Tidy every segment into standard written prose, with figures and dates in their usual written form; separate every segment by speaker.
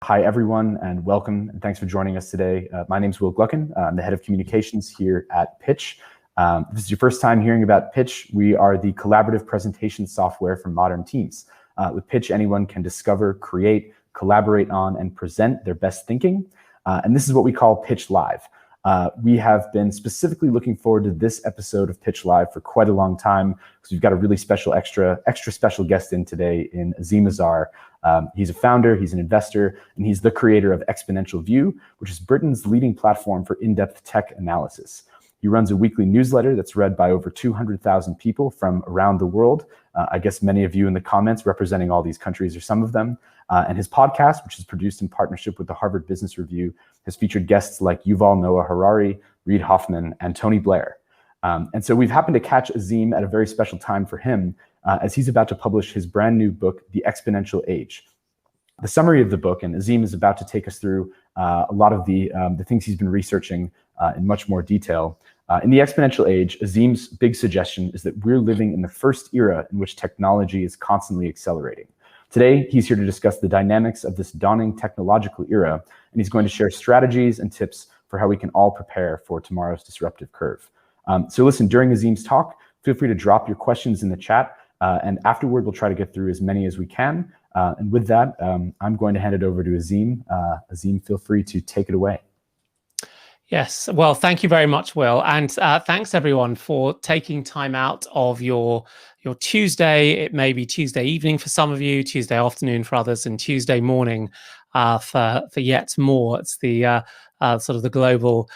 Speaker 1: Hi, everyone, and welcome, and thanks for joining us today. My name is Will Gluckin. I'm the head of communications here at Pitch. If this is your first time hearing about Pitch, we are the collaborative presentation software for modern teams. With Pitch, anyone can discover, create, collaborate on, and present their best thinking. And this is what we call Pitch Live. We have been specifically looking forward to this episode of Pitch Live for quite a long time because we've got a really special, extra special guest in today in Azeem Azhar. He's a founder, he's an investor, and he's the creator of Exponential View, which is Britain's leading platform for in-depth tech analysis. He runs a weekly newsletter that's read by over 200,000 people from around the world. I guess many of you in the comments representing all these countries or some of them. And his podcast, which is produced in partnership with the Harvard Business Review, has featured guests like Yuval Noah Harari, Reid Hoffman, and Tony Blair. And so we've happened to catch Azeem at a very special time for him as he's about to publish his brand new book, The Exponential Age. The summary of the book, and Azeem is about to take us through a lot of the things he's been researching in much more detail. In The Exponential Age, Azeem's big suggestion is that we're living in the first era in which technology is constantly accelerating. Today, he's here to discuss the dynamics of this dawning technological era, and he's going to share strategies and tips for how we can all prepare for tomorrow's disruptive curve. So listen, during Azeem's talk, feel free to drop your questions in the chat, and afterward, we'll try to get through as many as we can. And with that, I'm going to hand it over to Azeem. Azeem, feel free to take it away.
Speaker 2: Yes, well, thank you very much, Will. And thanks, everyone, for taking time out of your Tuesday. It may be Tuesday evening for some of you, Tuesday afternoon for others, and Tuesday morning for yet more. It's the sort of the global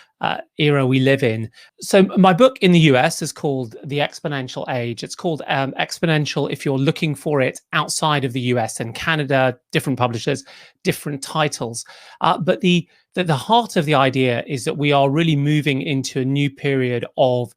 Speaker 2: era we live in. So my book in the US is called The Exponential Age. It's called Exponential if you're looking for it outside of the US and Canada, different publishers, different titles. But the heart of the idea is that we are really moving into a new period of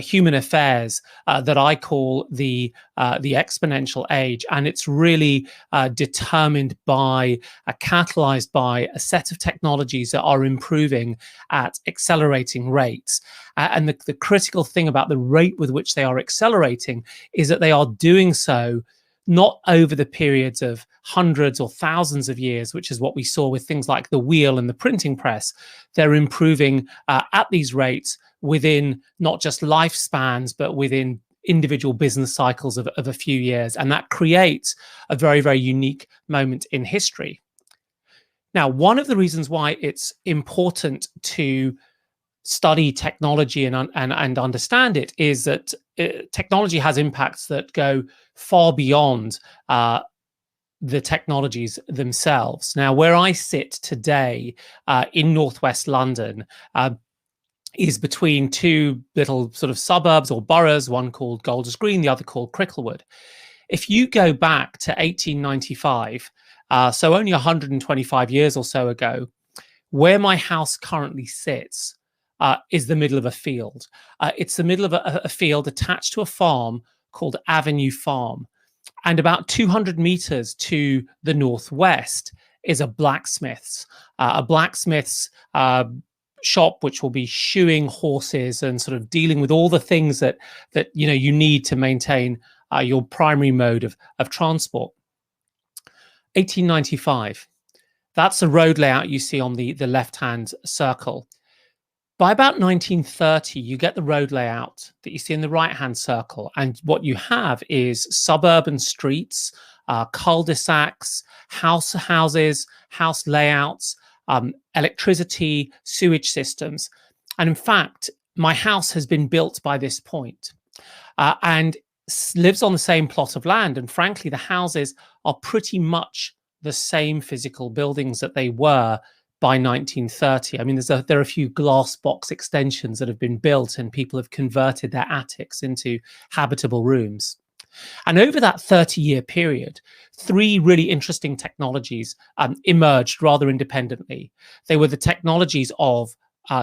Speaker 2: human affairs that I call the exponential age, and it's really determined by, catalyzed by a set of technologies that are improving at accelerating rates. And the critical thing about the rate with which they are accelerating is that they are doing so not over the periods of hundreds or thousands of years, which is what we saw with things like the wheel and the printing press. They're improving at these rates within not just lifespans, but within individual business cycles of a few years. And that creates a very, very unique moment in history. Now, one of the reasons why it's important to study technology and understand it is that technology has impacts that go far beyond the technologies themselves. Now, where I sit today in northwest London is between two little sort of suburbs or boroughs, one called Golders Green, the other called Cricklewood. If you go back to 1895, so only 125 years or so ago, where my house currently sits is the middle of a field. It's the middle of a field attached to a farm called Avenue Farm. And about 200 meters to the northwest is a blacksmith's shop, which will be shoeing horses and sort of dealing with all the things that you need to maintain your primary mode of transport. 1895. That's the road layout you see on the left-hand circle. By about 1930, you get the road layout that you see in the right-hand circle. And what you have is suburban streets, cul-de-sacs, houses, house layouts, electricity, sewage systems. And in fact, my house has been built by this point and lives on the same plot of land. And frankly, the houses are pretty much the same physical buildings that they were by 1930. I mean, there are a few glass box extensions that have been built and people have converted their attics into habitable rooms. And over that 30-year period, three really interesting technologies emerged rather independently. They were the technologies of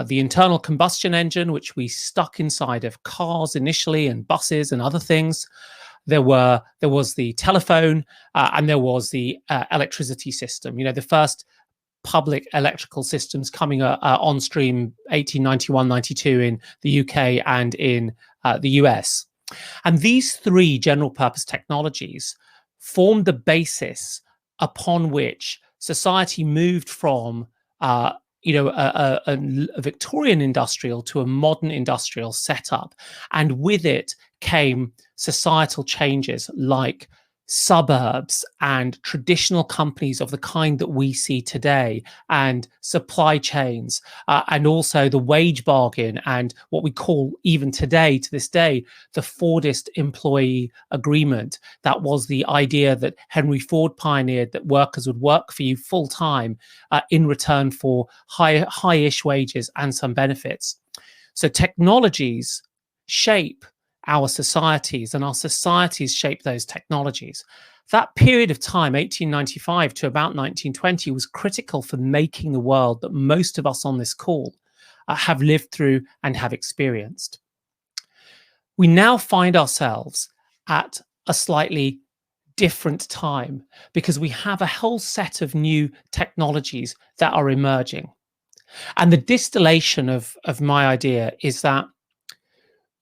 Speaker 2: the internal combustion engine, which we stuck inside of cars initially and buses and other things. There was the telephone and there was the electricity system. The first public electrical systems coming on stream 1891-92 in the UK and in the US. And these three general purpose technologies formed the basis upon which society moved from a Victorian industrial to a modern industrial setup, and with it came societal changes like suburbs and traditional companies of the kind that we see today, and supply chains, and also the wage bargain, and what we call even today, to this day, the Fordist employee agreement. That was the idea that Henry Ford pioneered, that workers would work for you full time in return for high-ish wages and some benefits. So technologies shape our societies, and our societies shape those technologies. That period of time, 1895 to about 1920, was critical for making the world that most of us on this call have lived through and have experienced. We now find ourselves at a slightly different time because we have a whole set of new technologies that are emerging. And the distillation of my idea is that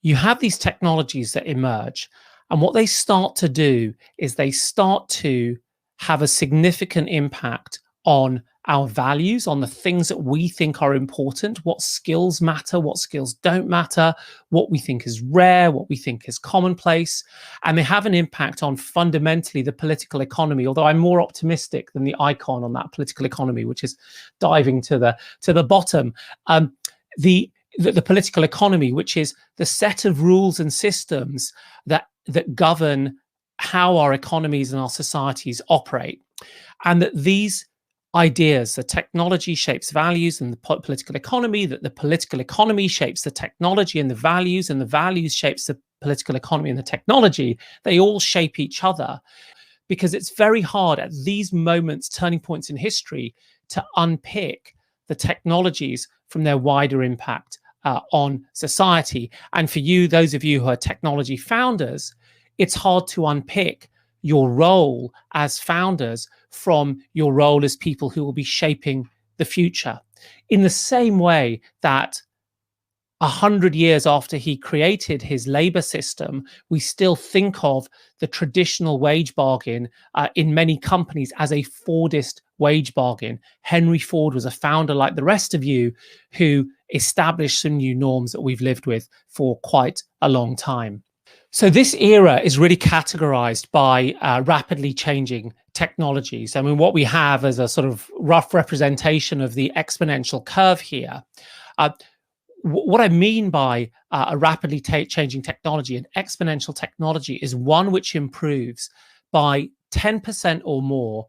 Speaker 2: you have these technologies that emerge, and what they start to do is they start to have a significant impact on our values, on the things that we think are important, what skills matter, what skills don't matter, what we think is rare, what we think is commonplace. And they have an impact on fundamentally the political economy, although I'm more optimistic than the icon on that political economy, which is diving to the bottom. The political economy, which is the set of rules and systems that govern how our economies and our societies operate, and that these ideas, the technology shapes values and the political economy, that the political economy shapes the technology and the values shapes the political economy and the technology, they all shape each other, because it's very hard at these moments, turning points in history, to unpick the technologies from their wider impact on society. And for you, those of you who are technology founders, it's hard to unpick your role as founders from your role as people who will be shaping the future. In the same way that 100 years after he created his labor system, we still think of the traditional wage bargain in many companies as a Fordist wage bargain. Henry Ford was a founder like the rest of you who established some new norms that we've lived with for quite a long time. So this era is really categorized by rapidly changing technologies. I mean, what we have as a sort of rough representation of the exponential curve here. What I mean by a rapidly changing technology, an exponential technology, is one which improves by 10% or more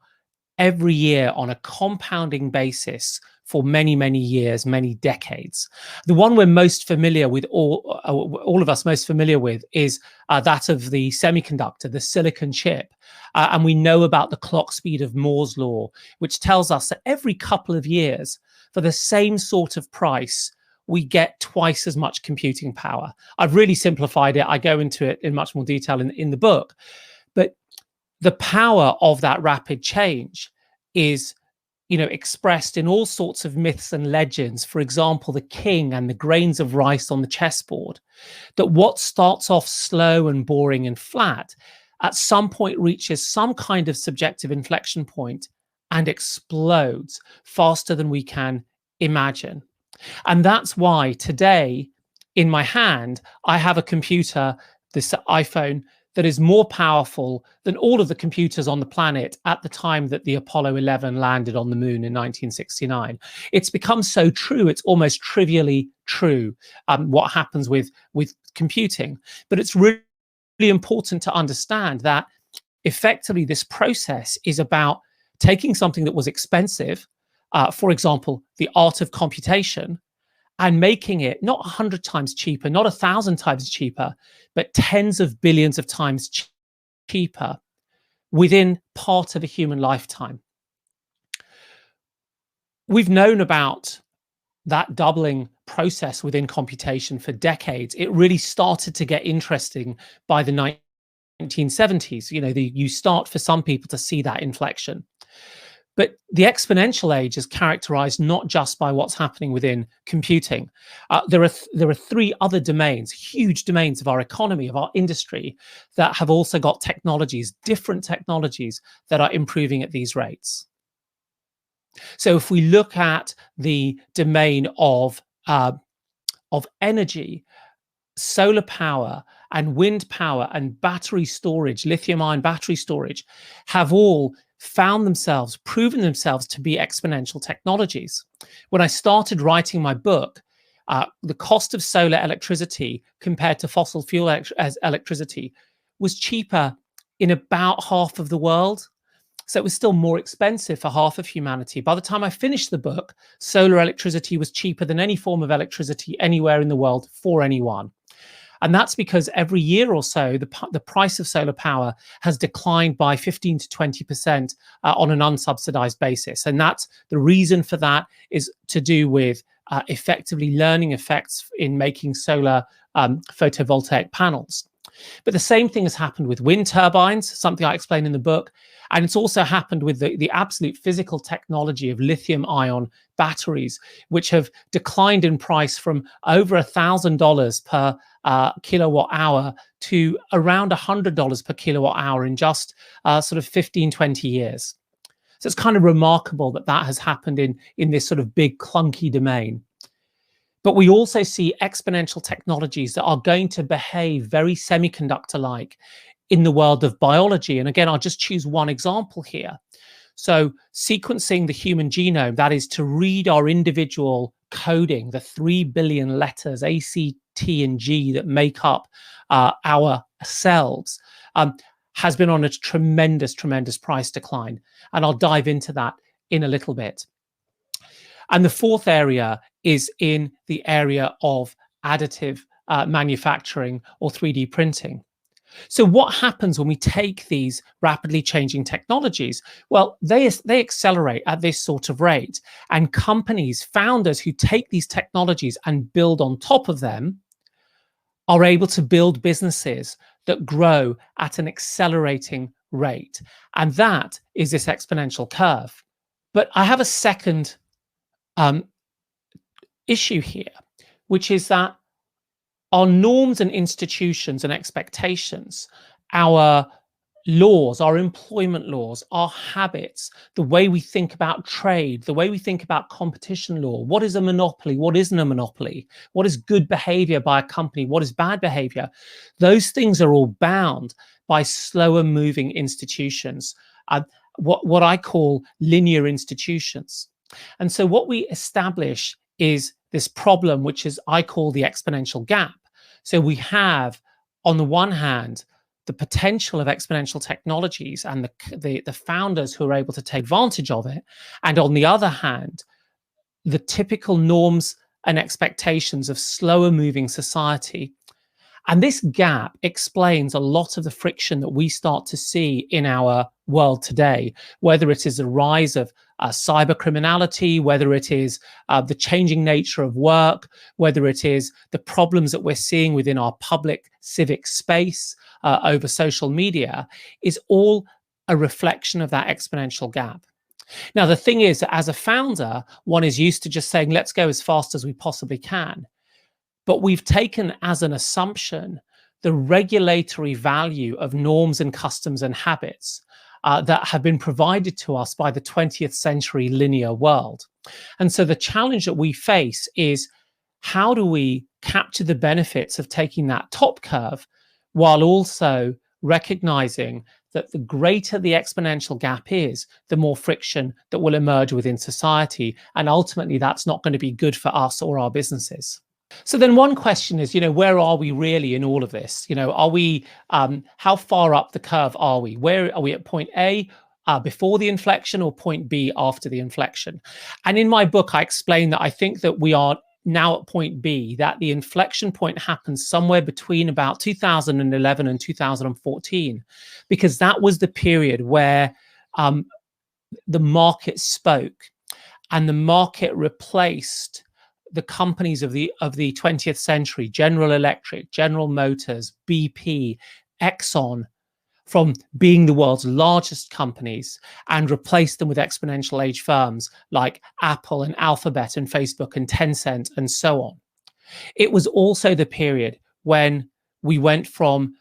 Speaker 2: every year on a compounding basis for many, many years, many decades. The one we're most familiar with, all of us most familiar with, is that of the semiconductor, the silicon chip. And we know about the clock speed of Moore's law, which tells us that every couple of years, for the same sort of price, we get twice as much computing power. I've really simplified it. I go into it in much more detail in the book. But the power of that rapid change is, expressed in all sorts of myths and legends. For example, the king and the grains of rice on the chessboard. That what starts off slow and boring and flat, at some point reaches some kind of subjective inflection point and explodes faster than we can imagine. And that's why today, in my hand, I have a computer, this iPhone, that is more powerful than all of the computers on the planet at the time that the Apollo 11 landed on the moon in 1969. It's become so true, it's almost trivially true, what happens with computing. But it's really important to understand that effectively this process is about taking something that was expensive, for example, the art of computation, and making it not 100 times cheaper, not 1,000 times cheaper, but tens of billions of times cheaper within part of a human lifetime. We've known about that doubling process within computation for decades. It really started to get interesting by the 1970s. You start for some people to see that inflection. But the exponential age is characterized not just by what's happening within computing. There are three other domains, huge domains of our economy, of our industry, that have also got technologies, different technologies, that are improving at these rates. So if we look at the domain of energy, solar power and wind power and battery storage, lithium-ion battery storage, have all proven themselves to be exponential technologies. When I started writing my book, the cost of solar electricity compared to fossil fuel electricity was cheaper in about half of the world. So it was still more expensive for half of humanity. By the time I finished the book, solar electricity was cheaper than any form of electricity anywhere in the world for anyone. And that's because every year or so, the price of solar power has declined by 15 to 20% on an unsubsidized basis. And that's the reason for that is to do with effectively learning effects in making solar photovoltaic panels. But the same thing has happened with wind turbines, something I explain in the book. And it's also happened with the absolute physical technology of lithium-ion batteries, which have declined in price from over $1,000 per kilowatt hour to around $100 per kilowatt hour in just sort of 15, 20 years. So it's kind of remarkable that that has happened in this sort of big clunky domain. But we also see exponential technologies that are going to behave very semiconductor-like in the world of biology. And again, I'll just choose one example here. So sequencing the human genome, that is to read our individual coding, the 3 billion letters, A, C, T, and G that make up our cells, has been on a tremendous, tremendous price decline. And I'll dive into that in a little bit. And the fourth area is in the area of additive manufacturing or 3D printing. So what happens when we take these rapidly changing technologies? Well, they accelerate at this sort of rate. And companies, founders who take these technologies and build on top of them are able to build businesses that grow at an accelerating rate. And that is this exponential curve. But I have a second issue here, which is that our norms and institutions and expectations, our laws, our employment laws, our habits, the way we think about trade, the way we think about competition law, what is a monopoly, what isn't a monopoly, what is good behavior by a company, what is bad behavior, those things are all bound by slower moving institutions, what I call linear institutions. And so what we establish is this problem, which is I call the exponential gap. So we have, on the one hand, the potential of exponential technologies and the founders who are able to take advantage of it. And on the other hand, the typical norms and expectations of slower moving society. And this gap explains a lot of the friction that we start to see in our world today, whether it is the rise of cyber criminality, whether it is the changing nature of work, whether it is the problems that we're seeing within our public civic space over social media, is all a reflection of that exponential gap. Now, the thing is that as a founder, one is used to just saying, let's go as fast as we possibly can. But we've taken as an assumption the regulatory value of norms and customs and habits that have been provided to us by the 20th century linear world. And so the challenge that we face is, how do we capture the benefits of taking that top curve while also recognizing that the greater the exponential gap is, the more friction that will emerge within society. And ultimately, that's not going to be good for us or our businesses. So then one question is, where are we really in all of this? Are we, how far up the curve are we? Where are we at point A before the inflection or point B after the inflection? And in my book, I explain that I think that we are now at point B, that the inflection point happens somewhere between about 2011 and 2014, because that was the period where the market spoke and the market replaced the companies of the 20th century, General Electric, General Motors, BP, Exxon, from being the world's largest companies, and replaced them with exponential age firms like Apple and Alphabet and Facebook and Tencent and so on. It was also the period when we went from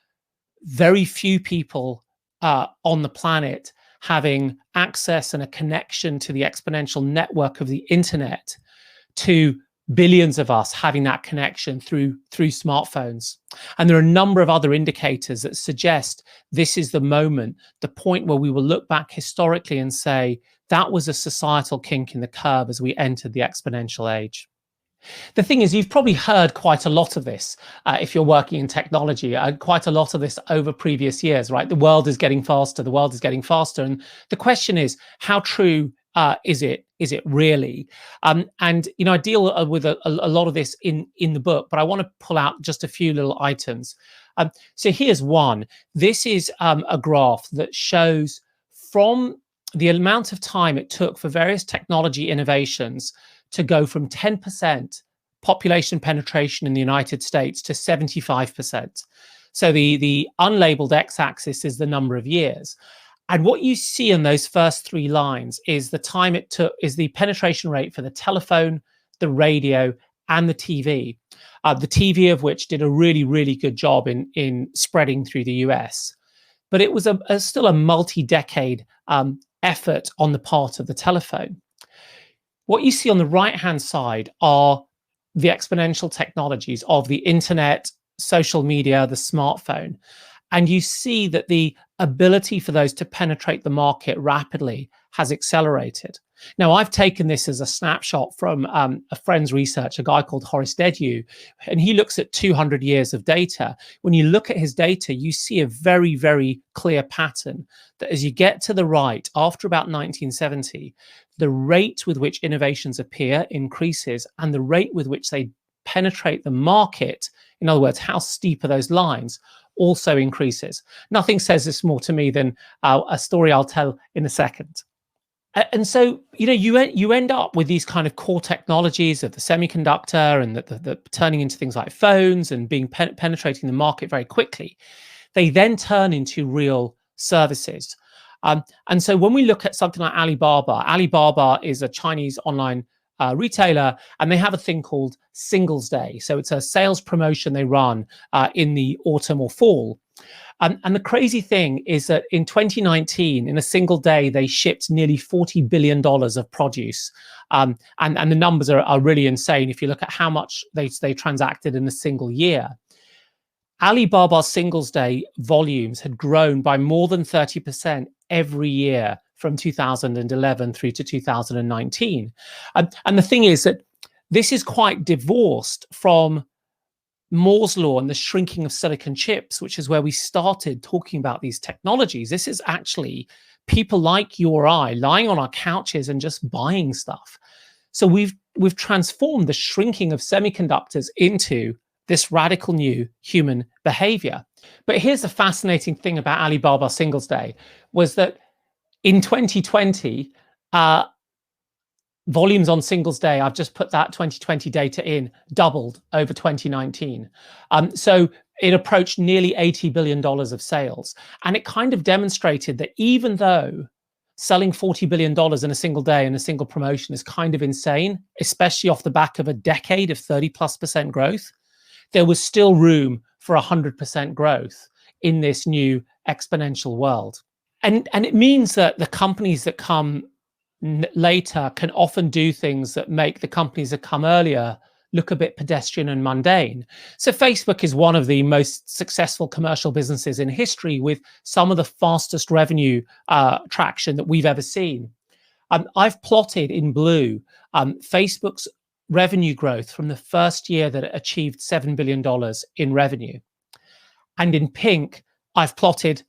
Speaker 2: very few people on the planet having access and a connection to the exponential network of the internet, to billions of us having that connection through smartphones. And there are a number of other indicators that suggest this is the moment, the point where we will look back historically and say that was a societal kink in the curve as we entered the exponential age. The thing is, you've probably heard quite a lot of this if you're working in technology, quite a lot of this over previous years, right? The world is getting faster, the world is getting faster. And the question is, how true is it really? And you know, I deal with a lot of this in the book, but I want to pull out just a few little items. So here's one. This is a graph that shows from the amount of time it took for various technology innovations to go from 10% population penetration in the United States to 75%. So the unlabeled x-axis is the number of years. And what you see in those first three lines is the time it took, is the penetration rate for the telephone, the radio, and the TV. The TV of which did a really, really good job in spreading through the US. But it was still a multi-decade effort on the part of the telephone. What you see on the right-hand side are the exponential technologies of the internet, social media, the smartphone. And you see that the ability for those to penetrate the market rapidly has accelerated. Now, I've taken this as a snapshot from a friend's research, a guy called Horace Dediu, and he looks at 200 years of data. When you look at his data, you see a very, very clear pattern that as you get to the right, after about 1970, the rate with which innovations appear increases, and the rate with which they penetrate the market, in other words, how steep are those lines, also increases. Nothing says this more to me than a story I'll tell in a second. And so, you know, you end up with these kind of core technologies of the semiconductor and the turning into things like phones and being penetrating the market very quickly. They then turn into real services. And so when we look at something like Alibaba is a Chinese online retailer, and they have a thing called Singles Day. So it's a sales promotion they run in the autumn or fall. And the crazy thing is that in 2019, in a single day, they shipped nearly $40 billion of produce. And the numbers are really insane if you look at how much they transacted in a single year. Alibaba's Singles Day volumes had grown by more than 30% every year from 2011 through to 2019. And the thing is that this is quite divorced from Moore's law and the shrinking of silicon chips, which is where we started talking about these technologies. This is actually people like you or I lying on our couches and just buying stuff. So we've transformed the shrinking of semiconductors into this radical new human behavior. But here's the fascinating thing about Alibaba Singles Day was that in 2020, volumes on Singles Day, I've just put that 2020 data in, doubled over 2019. So it approached nearly $80 billion of sales. And it kind of demonstrated that even though selling $40 billion in a single day in a single promotion is kind of insane, especially off the back of a decade of 30+% growth, there was still room for 100% growth in this new exponential world. And it means that the companies that come later can often do things that make the companies that come earlier look a bit pedestrian and mundane. So Facebook is one of the most successful commercial businesses in history with some of the fastest revenue traction that we've ever seen. I've plotted in blue Facebook's revenue growth from the first year that it achieved $7 billion in revenue. And in pink, I've plotted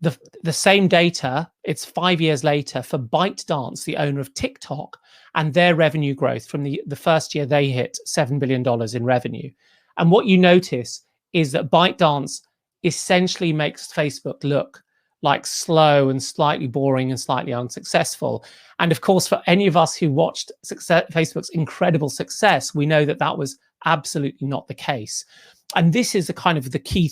Speaker 2: the same data, it's 5 years later, for Bytedance, the owner of TikTok, and their revenue growth from the first year they hit $7 billion in revenue. And what you notice is that Bytedance essentially makes Facebook look like slow and slightly boring and slightly unsuccessful. And of course, for any of us who watched Facebook's incredible success, we know that that was absolutely not the case. And this is the kind of the key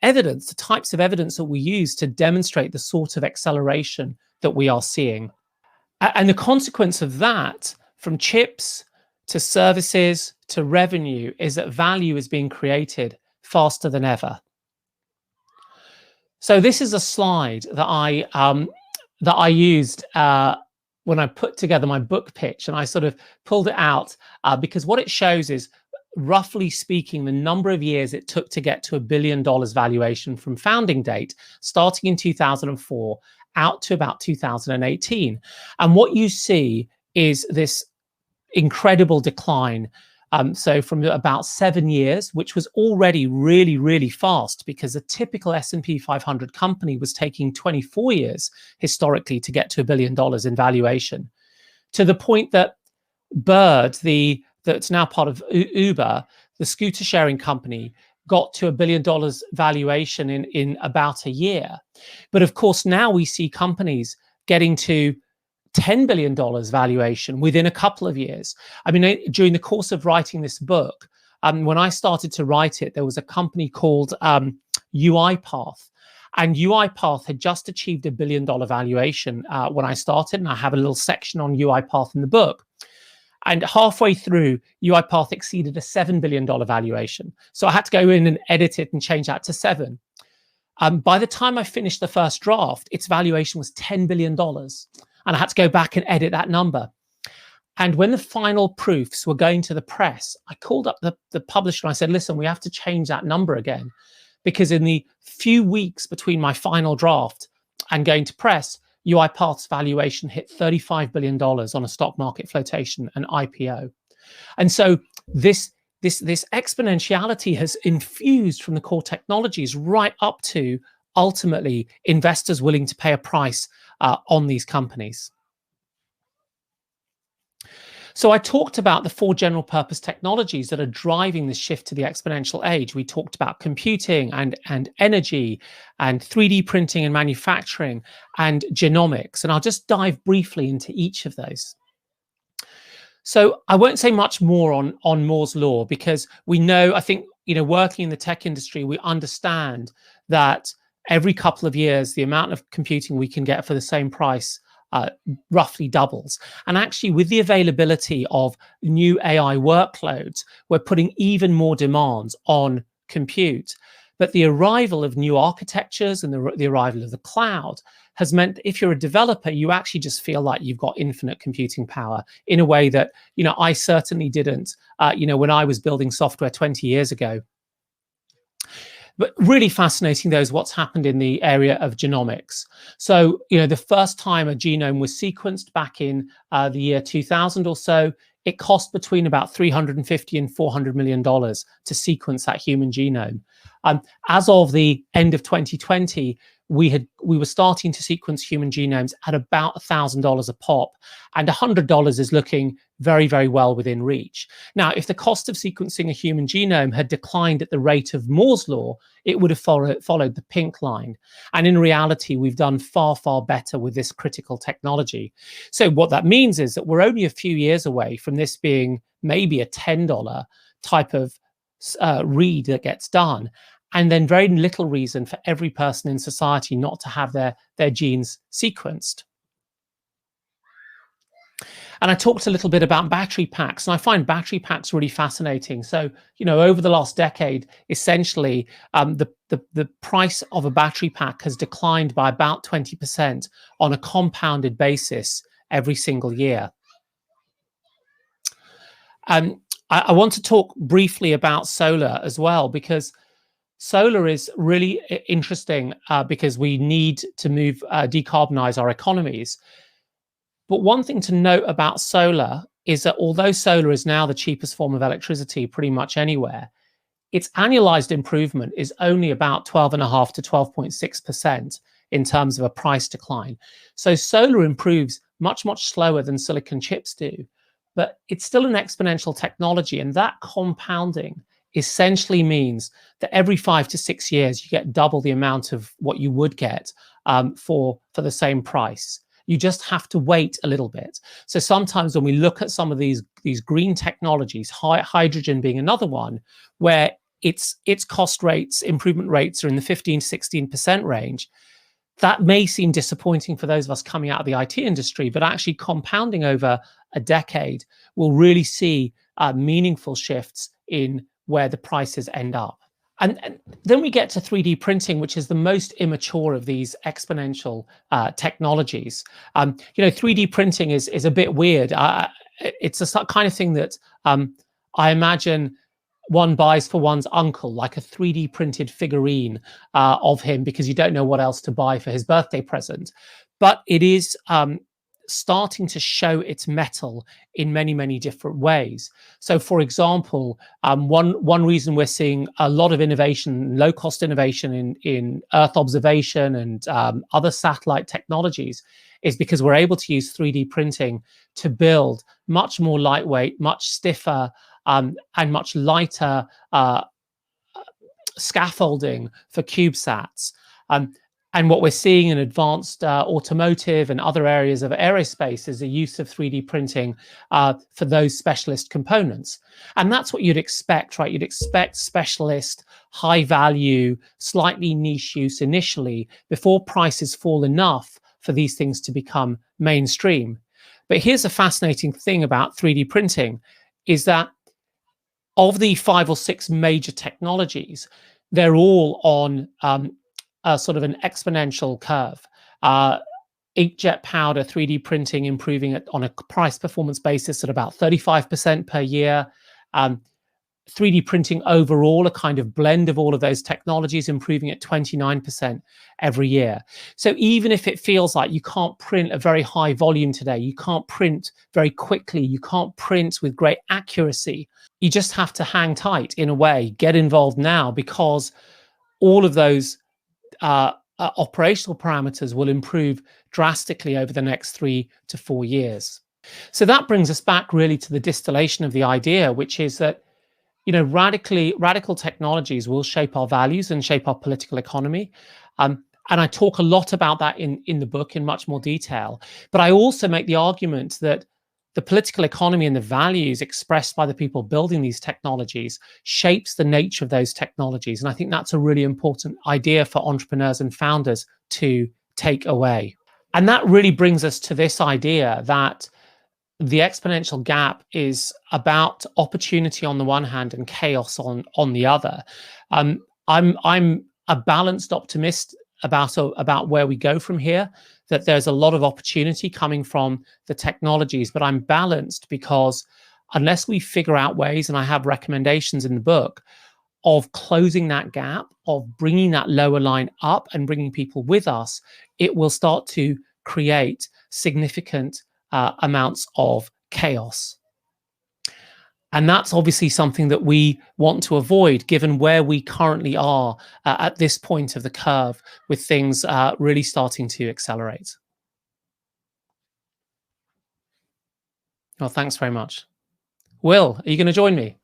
Speaker 2: evidence, the types of evidence that we use to demonstrate the sort of acceleration that we are seeing. And the consequence of that, from chips to services to revenue, is that value is being created faster than ever. So this is a slide that I that I used when I put together my book pitch, and I sort of pulled it out because what it shows is, roughly speaking, the number of years it took to get to $1 billion valuation from founding date, starting in 2004 out to about 2018. And what you see is this incredible decline. So from about 7 years, which was already really, really fast, because a typical S&P 500 company was taking 24 years historically to get to $1 billion in valuation, to the point that Bird, that's now part of Uber, the scooter sharing company, got to $1 billion valuation in about a year. But of course, now we see companies getting to $10 billion valuation within a couple of years. I mean, during the course of writing this book, when I started to write it, there was a company called UiPath. And UiPath had just achieved $1 billion valuation when I started. And I have a little section on UiPath in the book. And halfway through, UiPath exceeded a $7 billion valuation. So I had to go in and edit it and change that to 7. By the time I finished the first draft, its valuation was $10 billion. And I had to go back and edit that number. And when the final proofs were going to the press, I called up the publisher and I said, listen, we have to change that number again. Because in the few weeks between my final draft and going to press, UiPath's valuation hit $35 billion on a stock market flotation, an IPO. And so this exponentiality has infused from the core technologies right up to ultimately investors willing to pay a price on these companies. So I talked about the 4 general purpose technologies that are driving this shift to the exponential age. We talked about computing and energy and 3D printing and manufacturing and genomics. And I'll just dive briefly into each of those. So I won't say much more on Moore's law, because we know, I think, working in the tech industry, we understand that every couple of years, the amount of computing we can get for the same price roughly doubles. And actually, with the availability of new AI workloads, we're putting even more demands on compute. But the arrival of new architectures and the arrival of the cloud has meant that if you're a developer, you actually just feel like you've got infinite computing power in a way that, I certainly didn't, when I was building software 20 years ago. But really fascinating, though, is what's happened in the area of genomics. So, the first time a genome was sequenced back in the year 2000 or so, it cost between about $350 and $400 million to sequence that human genome. As of the end of 2020, we were starting to sequence human genomes at about $1,000 a pop, and $100 is looking very, very well within reach. Now, if the cost of sequencing a human genome had declined at the rate of Moore's law, it would have followed the pink line. And in reality, we've done far, far better with this critical technology. So what that means is that we're only a few years away from this being maybe a $10 type of read that gets done, and then very little reason for every person in society not to have their genes sequenced. And I talked a little bit about battery packs, and I find battery packs really fascinating. So, over the last decade, essentially, the price of a battery pack has declined by about 20% on a compounded basis every single year. I want to talk briefly about solar as well, because solar is really interesting because we need to decarbonize our economies. But one thing to note about solar is that although solar is now the cheapest form of electricity pretty much anywhere, its annualized improvement is only about 12.5 to 12.6% in terms of a price decline. So solar improves much, much slower than silicon chips do, but it's still an exponential technology, and that compounding essentially means that every 5 to 6 years, you get double the amount of what you would get for the same price. You just have to wait a little bit. So sometimes when we look at some of these green technologies, hydrogen being another one, where its cost rates, improvement rates are in the 15 to 16% range, that may seem disappointing for those of us coming out of the IT industry, but actually compounding over a decade, we'll really see meaningful shifts in where the prices end up. And then we get to 3D printing, which is the most immature of these exponential technologies. 3D printing is a bit weird. It's a kind of thing that I imagine one buys for one's uncle, like a 3D printed figurine of him, because you don't know what else to buy for his birthday present. But it is starting to show its mettle in many, many different ways. So, for example, one reason we're seeing a lot of innovation, low-cost innovation in Earth observation and other satellite technologies is because we're able to use 3D printing to build much more lightweight, much stiffer, and much lighter scaffolding for CubeSats. And what we're seeing in advanced automotive and other areas of aerospace is the use of 3D printing for those specialist components. And that's what you'd expect, right? You'd expect specialist, high value, slightly niche use initially before prices fall enough for these things to become mainstream. But here's a fascinating thing about 3D printing is that of the 5 or 6 major technologies, they're all on sort of an exponential curve. Inkjet powder 3D printing improving it on a price performance basis at about 35% per year. 3D printing overall, a kind of blend of all of those technologies, improving at 29% every year. So even if it feels like you can't print a very high volume today, you can't print very quickly, you can't print with great accuracy, you just have to hang tight in a way, get involved now, because all of those operational parameters will improve drastically over the next 3 to 4 years. So that brings us back really to the distillation of the idea, which is that radical technologies will shape our values and shape our political economy. And I talk a lot about that in the book in much more detail. But I also make the argument that the political economy and the values expressed by the people building these technologies shapes the nature of those technologies. And I think that's a really important idea for entrepreneurs and founders to take away. And that really brings us to this idea that the exponential gap is about opportunity on the one hand and chaos on the other. I'm a balanced optimist about where we go from here, that there's a lot of opportunity coming from the technologies, but I'm balanced because unless we figure out ways, and I have recommendations in the book, of closing that gap, of bringing that lower line up and bringing people with us, it will start to create significant amounts of chaos. And that's obviously something that we want to avoid, given where we currently are at this point of the curve, with things really starting to accelerate. Well, thanks very much. Will, are you going to join me?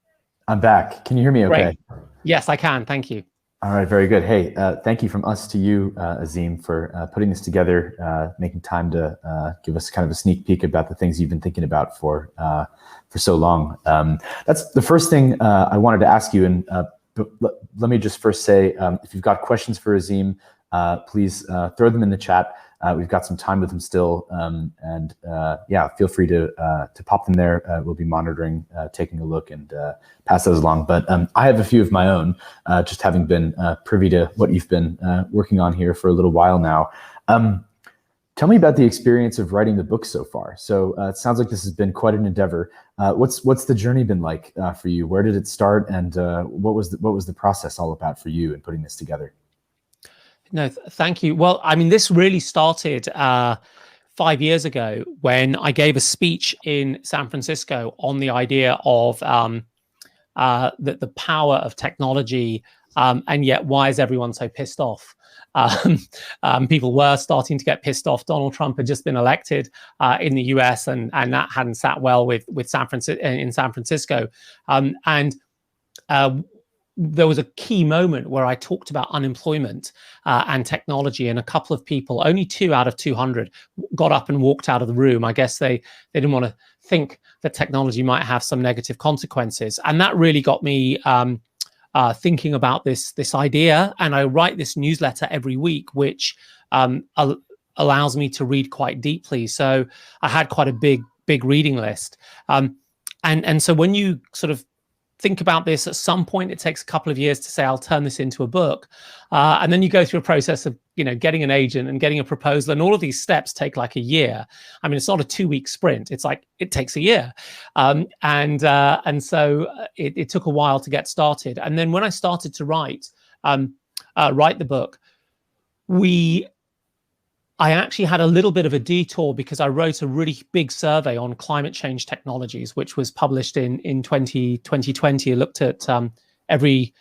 Speaker 1: I'm back. Can you hear me okay?
Speaker 2: Great. Yes, I can. Thank you.
Speaker 1: All right, very good. Hey, thank you from us to you, Azeem, for putting this together, making time to give us kind of a sneak peek about the things you've been thinking about for so long. That's the first thing I wanted to ask you. And let me just first say, if you've got questions for Azeem, please throw them in the chat. We've got some time with him still, and yeah, feel free to pop them there. We'll be monitoring, taking a look, and pass those along. But I have a few of my own, just having been privy to what you've been working on here for a little while now. Tell me about the experience of writing the book so far. So it sounds like this has been quite an endeavor. What's the journey been like for you? Where did it start, and what was the process all about for you in putting this together?
Speaker 2: No, thank you. Well, I mean, this really started 5 years ago when I gave a speech in San Francisco on the idea of the power of technology, and yet why is everyone so pissed off? People were starting to get pissed off. Donald Trump had just been elected in the US, and that hadn't sat well with San Francisco. There was a key moment where I talked about unemployment and technology, and a couple of people, only 2 out of 200, got up and walked out of the room. I guess they didn't want to think that technology might have some negative consequences. And that really got me thinking about this idea. And I write this newsletter every week, which allows me to read quite deeply. So I had quite a big reading list. And so when you sort of think about this. At some point, it takes a couple of years to say, I'll turn this into a book. And then you go through a process of, getting an agent and getting a proposal. And all of these steps take like a year. I mean, it's not a 2-week sprint. It's like, it takes a year. And so it took a while to get started. And then when I started to write the book, I actually had a little bit of a detour because I wrote a really big survey on climate change technologies, which was published in 2020. It looked at every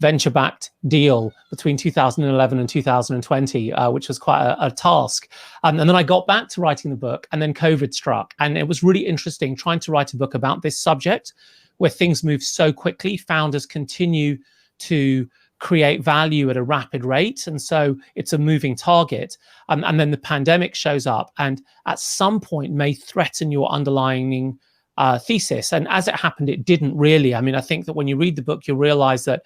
Speaker 2: venture-backed deal between 2011 and 2020, which was quite a task. And then I got back to writing the book, and then COVID struck. And it was really interesting trying to write a book about this subject where things move so quickly. Founders continue to create value at a rapid rate, and so it's a moving target, and then the pandemic shows up and at some point may threaten your underlying thesis. And as it happened, it didn't really. I mean, I think that when you read the book, you realize that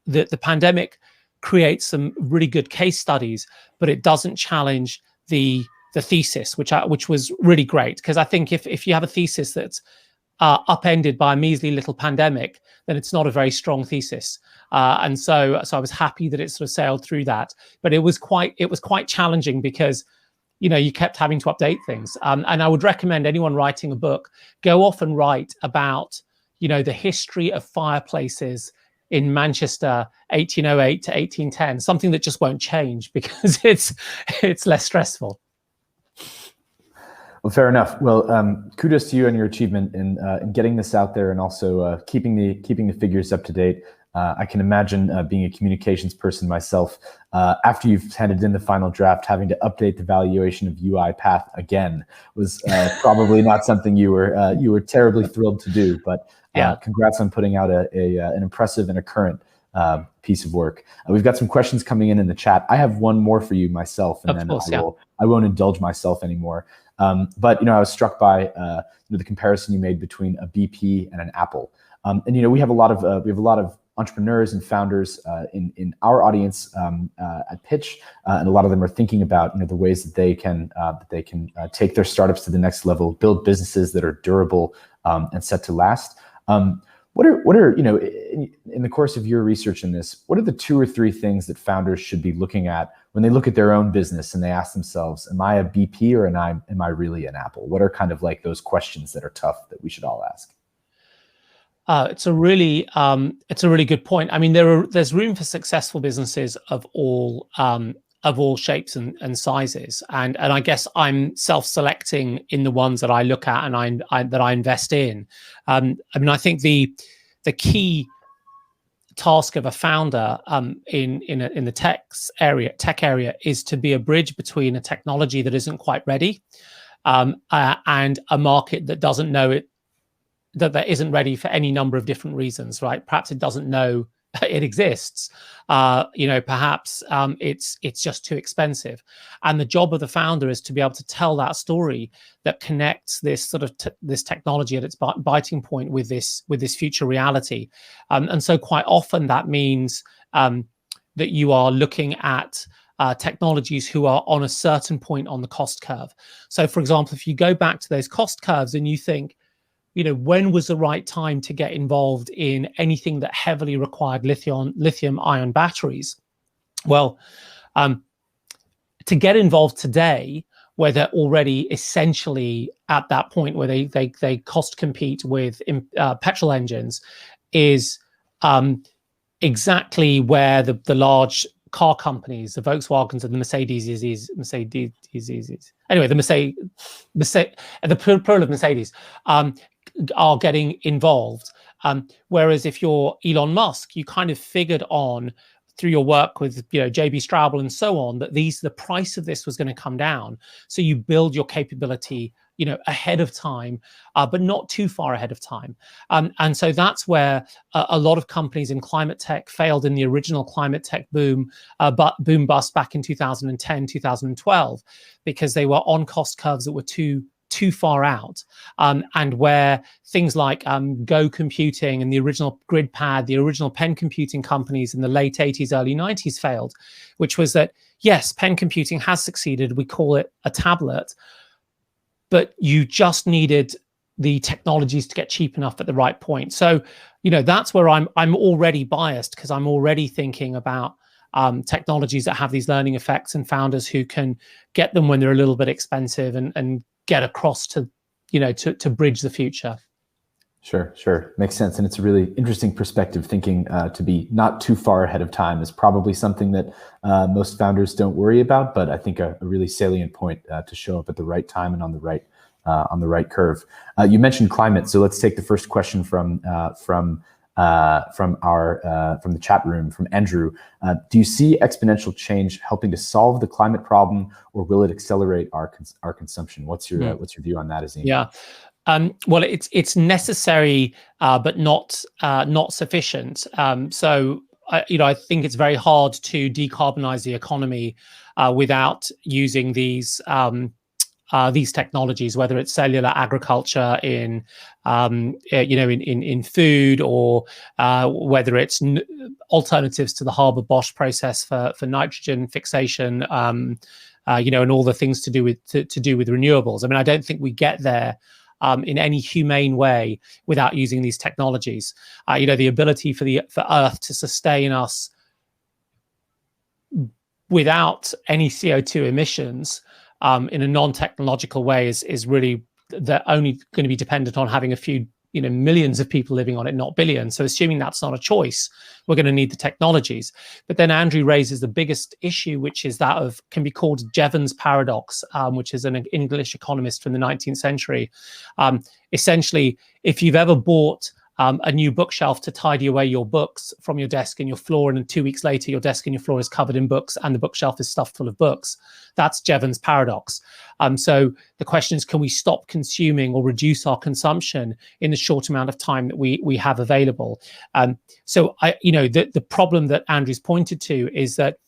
Speaker 2: the pandemic creates some really good case studies, but it doesn't challenge the thesis, which was really great, because I think if you have a thesis that's upended by a measly little pandemic, then it's not a very strong thesis. And so I was happy that it sort of sailed through that. But it was quite challenging because, you kept having to update things. And I would recommend anyone writing a book, go off and write about, the history of fireplaces in Manchester, 1808 to 1810, something that just won't change because it's less stressful.
Speaker 1: Well, fair enough. Well, kudos to you on your achievement in getting this out there and also keeping the figures up to date. I can imagine being a communications person myself, after you've handed in the final draft, having to update the valuation of UiPath again was probably not something you were terribly thrilled to do. But congrats on putting out an impressive and a current piece of work. We've got some questions coming in the chat. I have one more for you myself, and I won't indulge myself anymore. But I was struck by the comparison you made between a BP and an Apple. And we have a lot of entrepreneurs and founders in our audience at Pitch, and a lot of them are thinking about the ways that they can take their startups to the next level, build businesses that are durable and set to last. What are in the course of your research in this, what are the 2 or 3 things that founders should be looking at when they look at their own business and they ask themselves, am I a BP or am I really an Apple? What are kind of like those questions that are tough that we should all ask?
Speaker 2: It's a really good point. I mean, there's room for successful businesses of all shapes and sizes, and I guess I'm self-selecting in the ones that I look at and that I invest in. I mean, I think the key task of a founder in the tech area is to be a bridge between a technology that isn't quite ready and a market that doesn't know it. That isn't ready for any number of different reasons, right? Perhaps it doesn't know it exists. Perhaps it's just too expensive. And the job of the founder is to be able to tell that story that connects this sort of this technology at its biting point with this future reality. And so quite often that means that you are looking at technologies who are on a certain point on the cost curve. So, for example, if you go back to those cost curves and you think, when was the right time to get involved in anything that heavily required lithium-ion batteries? Well, to get involved today, where they're already essentially at that point where they cost compete with petrol engines, is exactly where the large car companies, the Volkswagens and the Mercedes, anyway, the plural of Mercedes, are getting involved. Whereas if you're Elon Musk, you kind of figured on through your work with JB Straubel and so on that the price of this was going to come down. So you build your capability ahead of time, but not too far ahead of time. And so that's where a lot of companies in climate tech failed in the original climate tech boom bust back in 2010, 2012, because they were on cost curves that were too far out, and where things like Go computing and the original GridPad, the original pen computing companies in the late 80s, early 90s failed, which was that, yes, pen computing has succeeded. We call it a tablet, but you just needed the technologies to get cheap enough at the right point. So, that's where I'm already biased, because I'm already thinking about technologies that have these learning effects and founders who can get them when they're a little bit expensive and get across to, to bridge the future.
Speaker 1: Sure. Makes sense. And it's a really interesting perspective, thinking to be not too far ahead of time is probably something that most founders don't worry about, but I think a really salient point to show up at the right time and on the right curve. You mentioned climate, so let's take the first question from the chat room, from Andrew. Do you see exponential change helping to solve the climate problem, or will it accelerate our consumption? What's your view on that, Azeem?
Speaker 2: Yeah. Well, it's necessary, but not sufficient. So I think it's very hard to decarbonize the economy without using these technologies, whether it's cellular agriculture in food, or whether it's alternatives to the Haber-Bosch process for nitrogen fixation, and all the things to do with renewables. I mean, I don't think we get there in any humane way without using these technologies. The ability for Earth to sustain us without any CO2 emissions in a non-technological way is really only going to be dependent on having a few millions of people living on it, not billions. So assuming that's not a choice, we're going to need the technologies. But then Andrew raises the biggest issue, which is that can be called Jevons paradox, which is an English economist from the 19th century. Essentially, if you've ever bought a new bookshelf to tidy away your books from your desk and your floor, and then 2 weeks later your desk and your floor is covered in books and the bookshelf is stuffed full of books, that's Jevons paradox. So the question is, can we stop consuming or reduce our consumption in the short amount of time that we have available? So the problem that Andrew's pointed to is that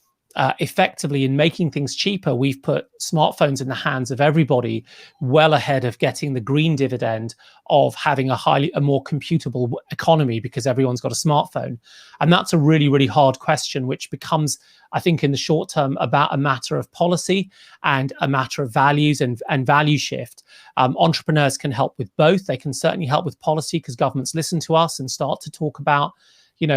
Speaker 2: effectively, in making things cheaper, we've put smartphones in the hands of everybody well ahead of getting the green dividend of having a more computable economy, because everyone's got a smartphone. And that's a really, really hard question, which becomes, I think, in the short term, about a matter of policy and a matter of values and value shift. Entrepreneurs can help with both. They can certainly help with policy, because governments listen to us and start to talk about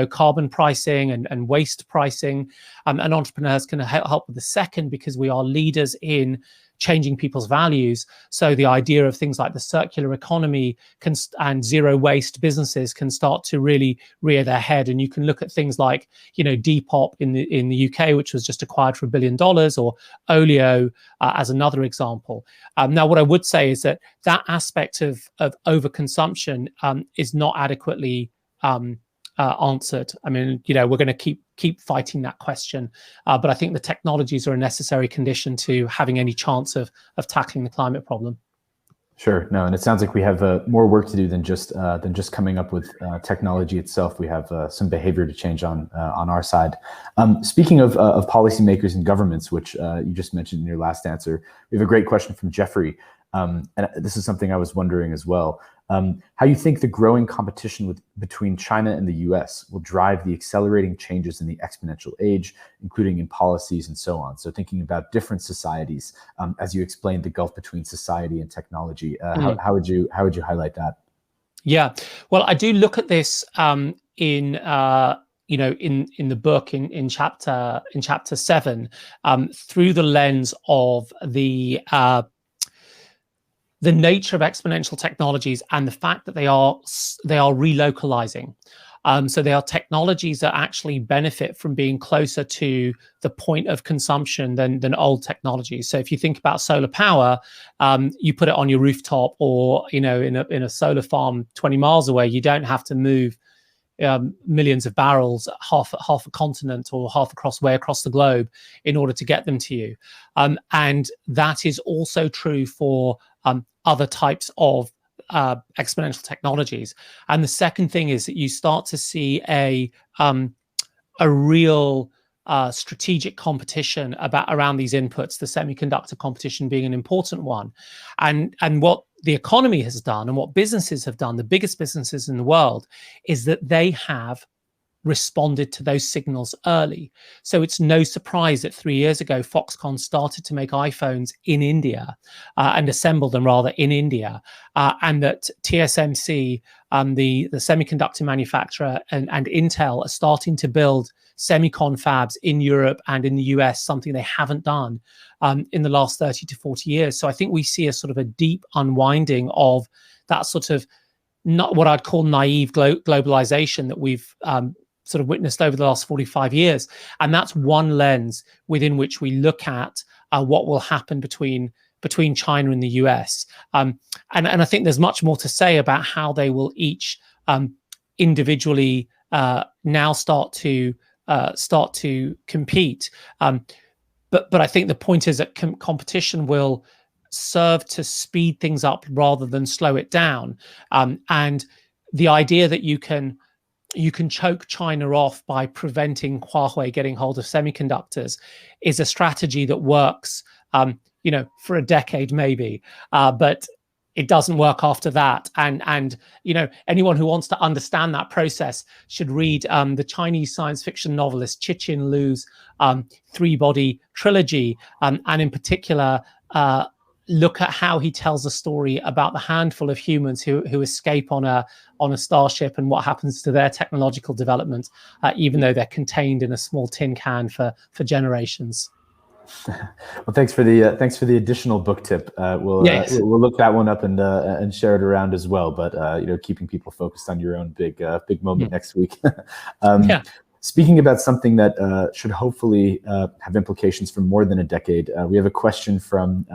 Speaker 2: carbon pricing and waste pricing, and entrepreneurs can help with the second, because we are leaders in changing people's values. So the idea of things like the circular economy and zero waste businesses can start to really rear their head. And you can look at things like Depop in the UK, which was just acquired for $1 billion, or Olio as another example. Now, what I would say is that aspect of overconsumption is not adequately answered. I mean, we're going to keep fighting that question, but I think the technologies are a necessary condition to having any chance of tackling the climate problem.
Speaker 1: Sure. No, and it sounds like we have more work to do than just coming up with technology itself. We have some behavior to change on our side. Speaking of policymakers and governments, which you just mentioned in your last answer, we have a great question from Jeffrey, and this is something I was wondering as well. How you think the growing competition between China and the US will drive the accelerating changes in the exponential age, including in policies and so on. So thinking about different societies, as you explained, the gulf between society and technology, how would you highlight that? Yeah,
Speaker 2: well, I do look at this in the book in chapter 7 through the lens of the nature of exponential technologies and the fact that they are relocalizing. So they are technologies that actually benefit from being closer to the point of consumption than old technologies. So if you think about solar power, you put it on your rooftop or in a solar farm 20 miles away. You don't have to move millions of barrels half a continent or way across the globe in order to get them to you. And that is also true for other types of exponential technologies. And the second thing is that you start to see a real strategic competition around these inputs, the semiconductor competition being an important one. And what the economy has done and what businesses have done, the biggest businesses in the world, is that they have responded to those signals early. So it's no surprise that 3 years ago, Foxconn started to make iPhones in India and assemble them rather in India, and that TSMC, the semiconductor manufacturer, and Intel are starting to build semicon fabs in Europe and in the US, something they haven't done in the last 30 to 40 years. So I think we see a sort of a deep unwinding of that sort of, not what I'd call naive globalization that we've sort of witnessed over the last 45 years. And that's one lens within which we look at what will happen between China and the US. And I think there's much more to say about how they will each individually now start to compete. But I think the point is that competition will serve to speed things up rather than slow it down. And the idea that you can choke China off by preventing Huawei getting hold of semiconductors is a strategy that works, for a decade maybe, but it doesn't work after that. And anyone who wants to understand that process should read the Chinese science fiction novelist Cixin Liu's three-body trilogy, and in particular, look at how he tells a story about the handful of humans who escape on a starship and what happens to their technological development, even though they're contained in a small tin can for generations.
Speaker 1: Well, thanks for the additional book tip. We'll look that one up and share it around as well. But keeping people focused on your own big moment next week. Speaking about something that should hopefully have implications for more than a decade, we have a question from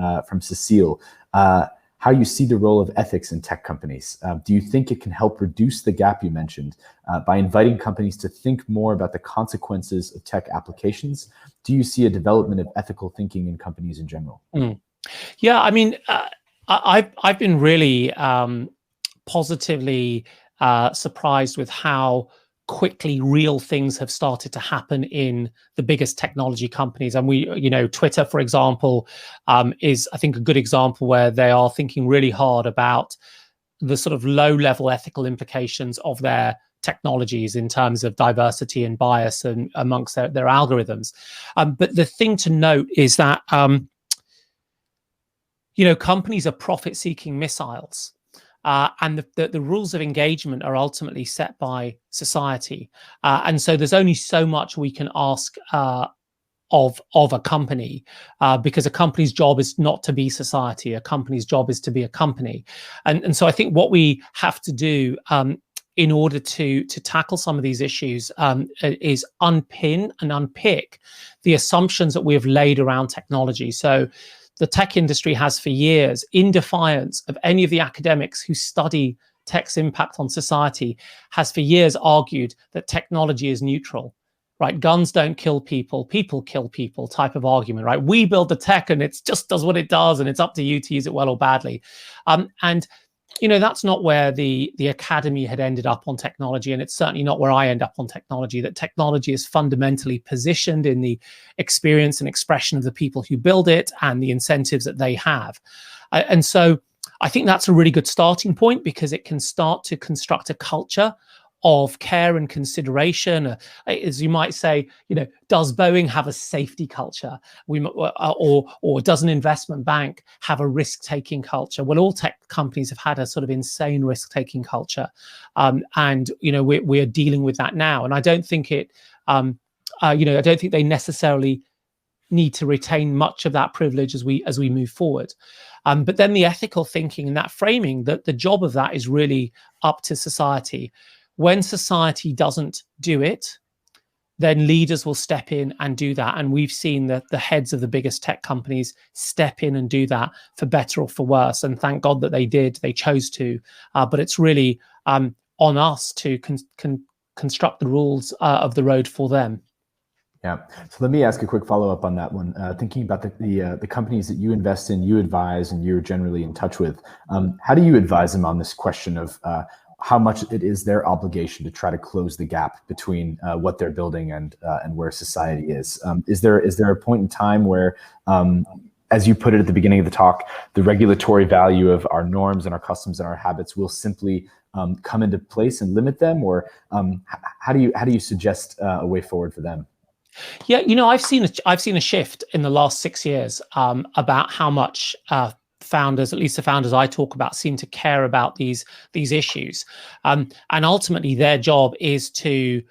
Speaker 1: Cecile. How you see the role of ethics in tech companies? Do you think it can help reduce the gap you mentioned by inviting companies to think more about the consequences of tech applications? Do you see a development of ethical thinking in companies in general?
Speaker 2: Yeah, I mean, I've been really positively surprised with how quickly real things have started to happen in the biggest technology companies. And Twitter, for example, is, I think, a good example where they are thinking really hard about the sort of low-level ethical implications of their technologies in terms of diversity and bias and amongst their algorithms. But the thing to note is that companies are profit-seeking missiles. And the rules of engagement are ultimately set by society. And so there's only so much we can ask of a company, because a company's job is not to be society. A company's job is to be a company. And so I think what we have to do in order to tackle some of these issues is unpin and unpick the assumptions that we have laid around technology. So the tech industry has for years, in defiance of any of the academics who study tech's impact on society, has for years argued that technology is neutral, right? Guns don't kill people, people kill people type of argument, right? We build the tech and it just does what it does and it's up to you to use it well or badly. That's not where the academy had ended up on technology, and it's certainly not where I end up on technology. That technology is fundamentally positioned in the experience and expression of the people who build it and the incentives that they have. And so I think that's a really good starting point, because it can start to construct a culture of care and consideration. As you might say, does Boeing have a safety culture? Or does an investment bank have a risk-taking culture? Well, all tech companies have had a sort of insane risk-taking culture, and we are dealing with that now. And I don't think I don't think they necessarily need to retain much of that privilege as we move forward. But then the ethical thinking and that framing, that the job of that is really up to society. When society doesn't do it, then leaders will step in and do that. And we've seen that the heads of the biggest tech companies step in and do that, for better or for worse. And thank God that they did, they chose to. But it's really on us to construct the rules of the road for them.
Speaker 1: Yeah. So let me ask a quick follow-up on that one. Thinking about the companies that you invest in, you advise, and you're generally in touch with, how do you advise them on this question of how much it is their obligation to try to close the gap between what they're building and where society is? Is there a point in time where as you put it at the beginning of the talk, the regulatory value of our norms and our customs and our habits will simply come into place and limit them, or how do you suggest a way forward for them?
Speaker 2: Yeah, I've seen a shift in the last 6 years about how much founders, at least the founders I talk about, seem to care about these issues, and ultimately their job is to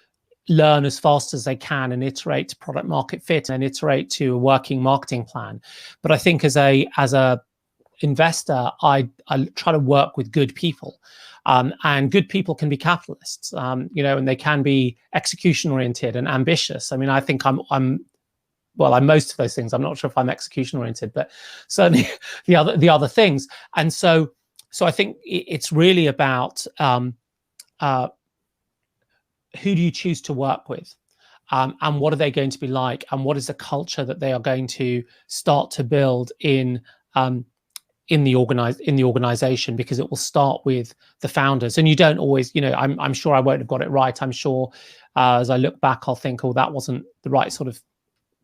Speaker 2: learn as fast as they can and iterate to product market fit and iterate to a working marketing plan. But I think as a investor, I try to work with good people, and good people can be capitalists, and they can be execution oriented and ambitious. I mean, I think I'm most of those things. I'm not sure if I'm execution oriented, but certainly the other things. And so I think it's really about who do you choose to work with, and what are they going to be like, and what is the culture that they are going to start to build in the organization, because it will start with the founders. And you don't always, I'm sure I won't have got it right. I'm sure as I look back, I'll think, oh, that wasn't the right sort of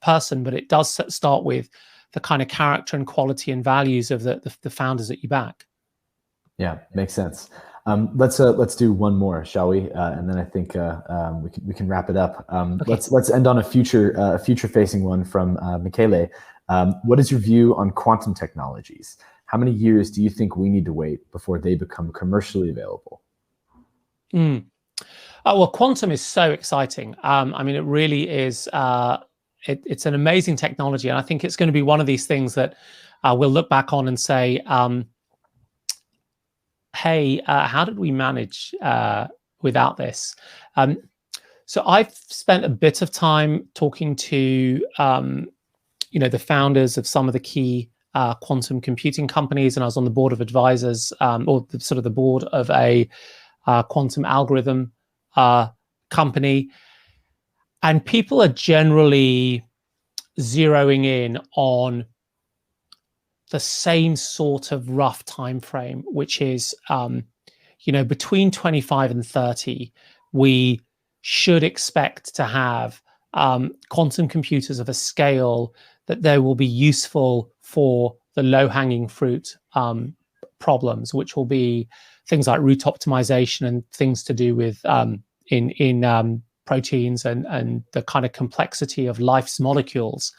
Speaker 2: person, but it does start with the kind of character and quality and values of the founders that you back.
Speaker 1: Yeah, makes sense. Let's do one more, shall we? And then I think we can wrap it up. Okay. Let's end on a future facing one from Michele. What is your view on quantum technologies? How many years do you think we need to wait before they become commercially available?
Speaker 2: Well, quantum is so exciting. I mean, it really is. It's an amazing technology, and I think it's going to be one of these things that we'll look back on and say, hey, how did we manage without this? So I've spent a bit of time talking to the founders of some of the key quantum computing companies, and I was on the board of advisors, or the board of a quantum algorithm company. And people are generally zeroing in on the same sort of rough time frame, which is, between 25 and 30, we should expect to have quantum computers of a scale that they will be useful for the low-hanging fruit problems, which will be things like route optimization and things to do with in proteins and the kind of complexity of life's molecules.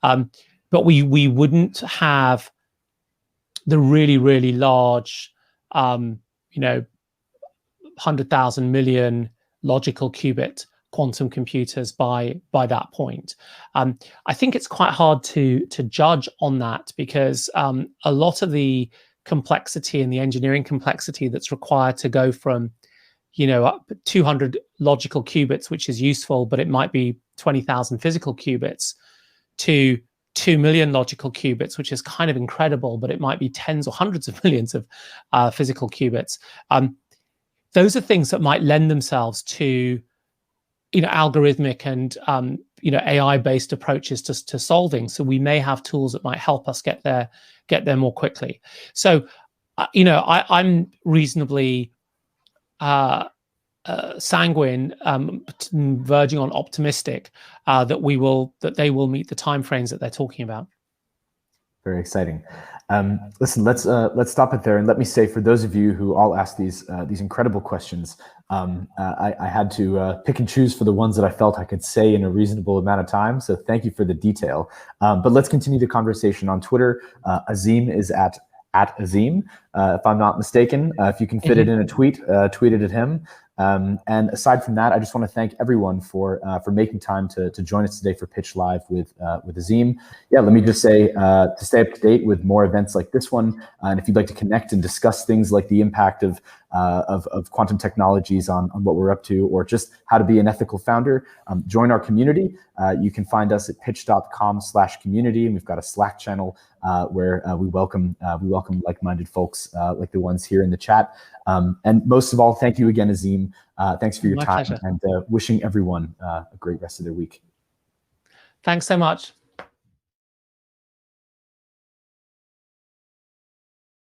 Speaker 2: But we wouldn't have the really, really large, 100,000 million logical qubit quantum computers by that point. I think it's quite hard to judge on that, because a lot of the complexity and the engineering complexity that's required to go from 200 logical qubits, which is useful, but it might be 20,000 physical qubits, to 2 million logical qubits, which is kind of incredible, but it might be tens or hundreds of millions of physical qubits. Those are things that might lend themselves to algorithmic and AI-based approaches to solving. So we may have tools that might help us get there more quickly. So I'm reasonably sanguine, verging on optimistic, that they will meet the timeframes that they're talking about.
Speaker 1: Very exciting. Listen, let's stop it there, and let me say, for those of you who all asked these incredible questions, I had to pick and choose for the ones that I felt I could say in a reasonable amount of time. So thank you for the detail. But let's continue the conversation on Twitter. Azeem is at Azeem, if I'm not mistaken. If you can fit it in a tweet, tweet it at him. And aside from that, I just want to thank everyone for making time to join us today for Pitch Live with Azeem. Yeah, let me just say, to stay up to date with more events like this one, and if you'd like to connect and discuss things like the impact of quantum technologies on what we're up to, or just how to be an ethical founder, join our community. You can find us at pitch.com/community, and we've got a Slack channel where we welcome like-minded folks like the ones here in the chat. And most of all, thank you again, Azeem. Thanks for your time. Pleasure. And wishing everyone a great rest of their week.
Speaker 2: Thanks so much.